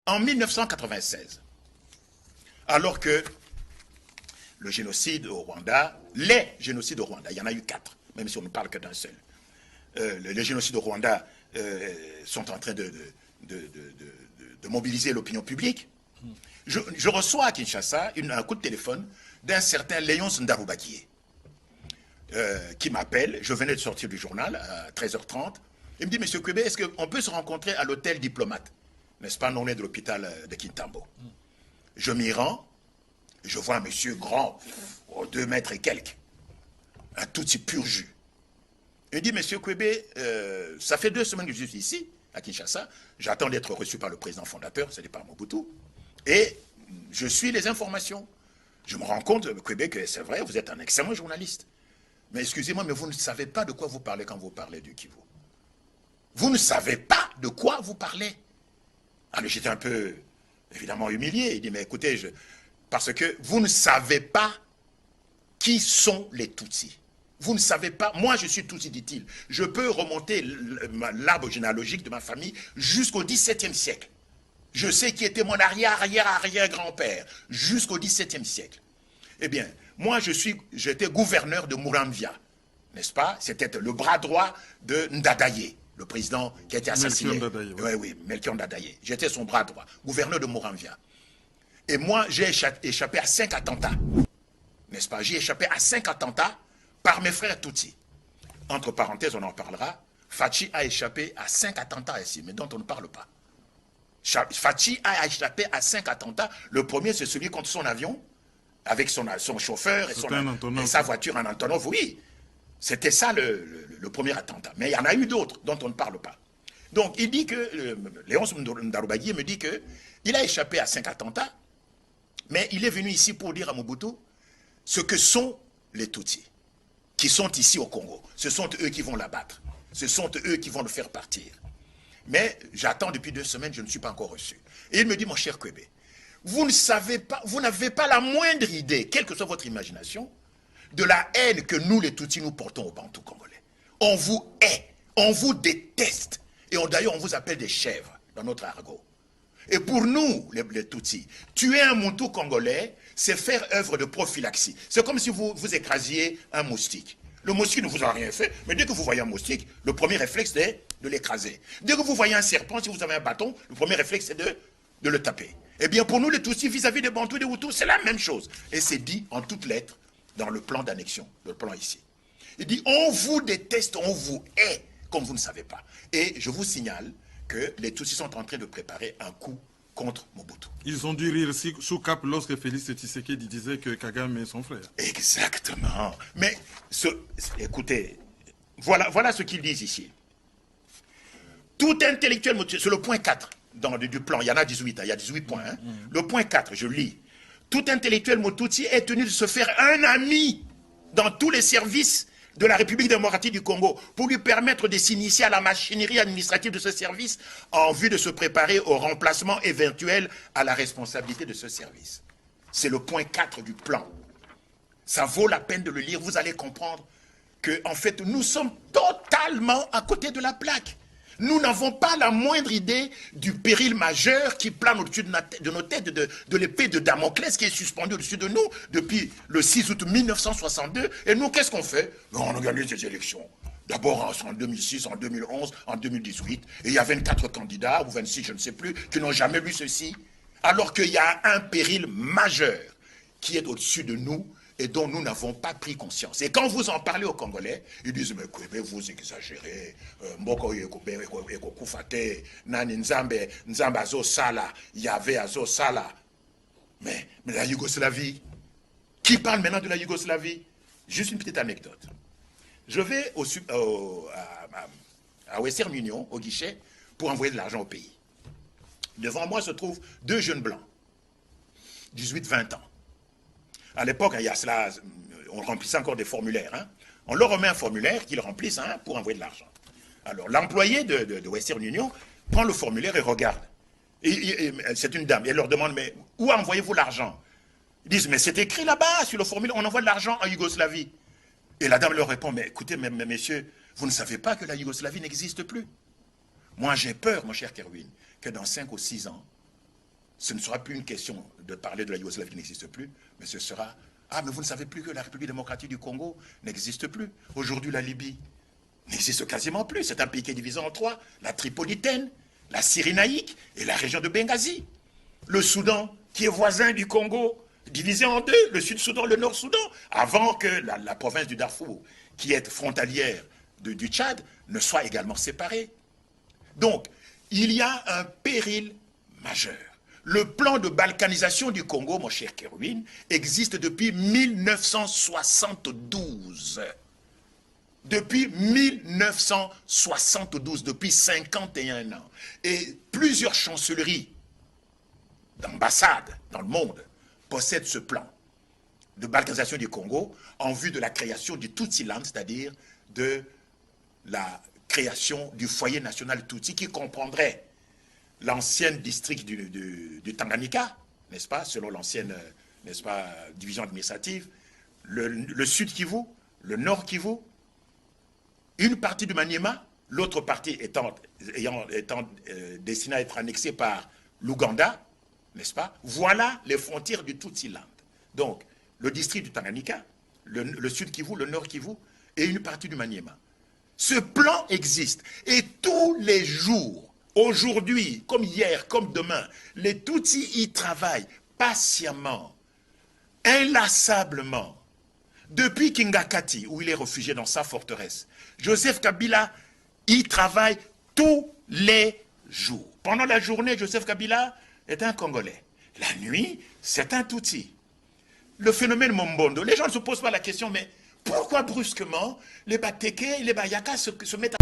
en 1996, alors que le génocide au Rwanda, les génocides au Rwanda, il y en a eu 4, même si on ne parle que d'un seul. Les génocides au Rwanda sont en train de mobiliser l'opinion publique. Je reçois à Kinshasa un coup de téléphone d'un certain Léonce Ndarubakié, qui m'appelle. Je venais de sortir du journal à 13h30. Il me dit, Monsieur Kwebe, est-ce qu'on peut se rencontrer à l'hôtel Diplomate, n'est-ce pas, non loin de l'hôpital de Kintambo? Je m'y rends, je vois un monsieur grand, 2 mètres et quelques, un tout petit pur jus. Il dit, Monsieur Kwebe, ça fait 2 semaines que je suis ici, à Kinshasa. J'attends d'être reçu par le président fondateur, c'est par Mobutu. Et je suis les informations. Je me rends compte, Kwebe, que c'est vrai, vous êtes un excellent journaliste. Mais excusez-moi, mais vous ne savez pas de quoi vous parlez quand vous parlez du Kivu. Vous ne savez pas de quoi vous parlez. Alors j'étais un peu, évidemment, humilié. Il dit, mais écoutez, parce que vous ne savez pas qui sont les Tutsis. Vous ne savez pas, moi je suis Tutsi, dit-il. Je peux remonter l'arbre généalogique de ma famille jusqu'au XVIIe siècle. Je sais qui était mon arrière-arrière-arrière-grand-père, jusqu'au XVIIe siècle. Eh bien, moi j'étais gouverneur de Muramvia, n'est-ce pas? C'était le bras droit de Ndadaye, le président qui a été assassiné. Oui, Melchior Ndadaye. J'étais son bras droit, gouverneur de Muramvia. Et moi, j'ai échappé à 5 attentats, n'est-ce pas? J'ai échappé à 5 attentats par mes frères Tutsi. Entre parenthèses, on en parlera. Fachi a échappé à 5 attentats ici, mais dont on ne parle pas. Fachi a échappé à 5 attentats. Le premier, c'est celui contre son avion, avec son chauffeur et sa voiture en Antonov, oui. C'était ça le premier attentat. Mais il y en a eu d'autres dont on ne parle pas. Donc, il dit que, Léonce Ndarubakié me dit qu'il a échappé à 5 attentats, mais il est venu ici pour dire à Mobutu ce que sont les Tutsis, qui sont ici au Congo. Ce sont eux qui vont l'abattre. Ce sont eux qui vont le faire partir. Mais j'attends depuis 2 semaines, je ne suis pas encore reçu. Et il me dit, mon cher Kwebe, vous ne savez pas, vous n'avez pas la moindre idée, quelle que soit votre imagination, de la haine que nous, les Tutsis, nous portons aux Bantous congolais. On vous hait, on vous déteste. Et d'ailleurs, on vous appelle des chèvres dans notre argot. Et pour nous, les Tutsis, tuer un Moutou congolais, c'est faire œuvre de prophylaxie. C'est comme si vous écrasiez un moustique. Le moustique ne vous a rien fait, mais dès que vous voyez un moustique, le premier réflexe c'est de l'écraser. Dès que vous voyez un serpent, si vous avez un bâton, le premier réflexe c'est de le taper. Eh bien pour nous les Tutsis vis-à-vis des Bantous et des Hutus, c'est la même chose. Et c'est dit en toutes lettres dans le plan d'annexion, le plan ici. Il dit on vous déteste, on vous hait, comme vous ne savez pas. Et je vous signale que les Tutsis sont en train de préparer un coup contre Mobutu. Ils ont dû rire sous cap lorsque Félix Tshisekedi disait que Kagame est son frère. Exactement. Mais, écoutez, voilà ce qu'ils disent ici. Tout intellectuel, c'est le point 4 du plan, il y en a 18, il y a 18 points. Hein. Le point 4, je lis. Tout intellectuel Mututsi est tenu de se faire un ami dans tous les services de la République démocratique du Congo pour lui permettre de s'initier à la machinerie administrative de ce service en vue de se préparer au remplacement éventuel à la responsabilité de ce service. C'est le point 4 du plan. Ça vaut la peine de le lire, vous allez comprendre que en fait nous sommes totalement à côté de la plaque. Nous n'avons pas la moindre idée du péril majeur qui plane au-dessus de nos têtes, de l'épée de Damoclès qui est suspendue au-dessus de nous depuis le 6 août 1962. Et nous, qu'est-ce qu'on fait? On organise des élections. D'abord en 2006, en 2011, en 2018. Et il y a 24 candidats, ou 26, je ne sais plus, qui n'ont jamais lu ceci. Alors qu'il y a un péril majeur qui est au-dessus de nous et dont nous n'avons pas pris conscience. Et quand vous en parlez aux Congolais, ils disent, mais Kwebe, vous exagérez, Mboko Ekokufate, Nani Nzambe Azo Sala, Yahvé Azo Sala. Mais la Yougoslavie, qui parle maintenant de la Yougoslavie? Juste une petite anecdote. Je vais à Western Union, au guichet, pour envoyer de l'argent au pays. Devant moi se trouvent 2 jeunes blancs, 18-20 ans. À l'époque, il y a cela, on remplissait encore des formulaires. Hein. On leur remet un formulaire qu'ils remplissent pour envoyer de l'argent. Alors, l'employé de Western Union prend le formulaire et regarde. C'est une dame. Et elle leur demande, mais où envoyez-vous l'argent? Ils disent, mais c'est écrit là-bas, sur le formulaire, on envoie de l'argent en Yougoslavie. Et la dame leur répond, mais écoutez, mais messieurs, vous ne savez pas que la Yougoslavie n'existe plus. Moi, j'ai peur, mon cher Kerwin, que dans 5 ou 6 ans, ce ne sera plus une question de parler de la Yougoslavie qui n'existe plus, mais ce sera « Ah, mais vous ne savez plus que la République démocratique du Congo n'existe plus. Aujourd'hui, la Libye n'existe quasiment plus. C'est un pays qui est divisé en trois. La Tripolitaine, la Cyrénaïque et la région de Benghazi. Le Soudan, qui est voisin du Congo, divisé en deux, le Sud-Soudan, le Nord-Soudan, avant que la province du Darfour, qui est frontalière du Tchad, ne soit également séparée. Donc, il y a un péril majeur. Le plan de balkanisation du Congo, mon cher Kérouine, existe depuis 1972. Depuis 1972, depuis 51 ans. Et plusieurs chancelleries d'ambassades dans le monde possèdent ce plan de balkanisation du Congo en vue de la création du Tutsi-land, c'est-à-dire de la création du foyer national Tutsi qui comprendrait l'ancien district du Tanganyika, n'est-ce pas, selon l'ancienne, n'est-ce pas, division administrative, le sud Kivu, le nord Kivu, une partie du Maniema, l'autre partie étant destinée à être annexée par l'Ouganda, n'est-ce pas? Voilà les frontières du Tutsi-land. Donc, le district du Tanganyika, le sud Kivu, le nord Kivu et une partie du Maniema. Ce plan existe et tous les jours, aujourd'hui, comme hier, comme demain, les Tutsis y travaillent patiemment, inlassablement. Depuis Kingakati, où il est réfugié dans sa forteresse, Joseph Kabila y travaille tous les jours. Pendant la journée, Joseph Kabila est un Congolais. La nuit, c'est un Tutsi. Le phénomène Mombondo, les gens ne se posent pas la question, mais pourquoi brusquement les Bateke et les Bayaka se mettent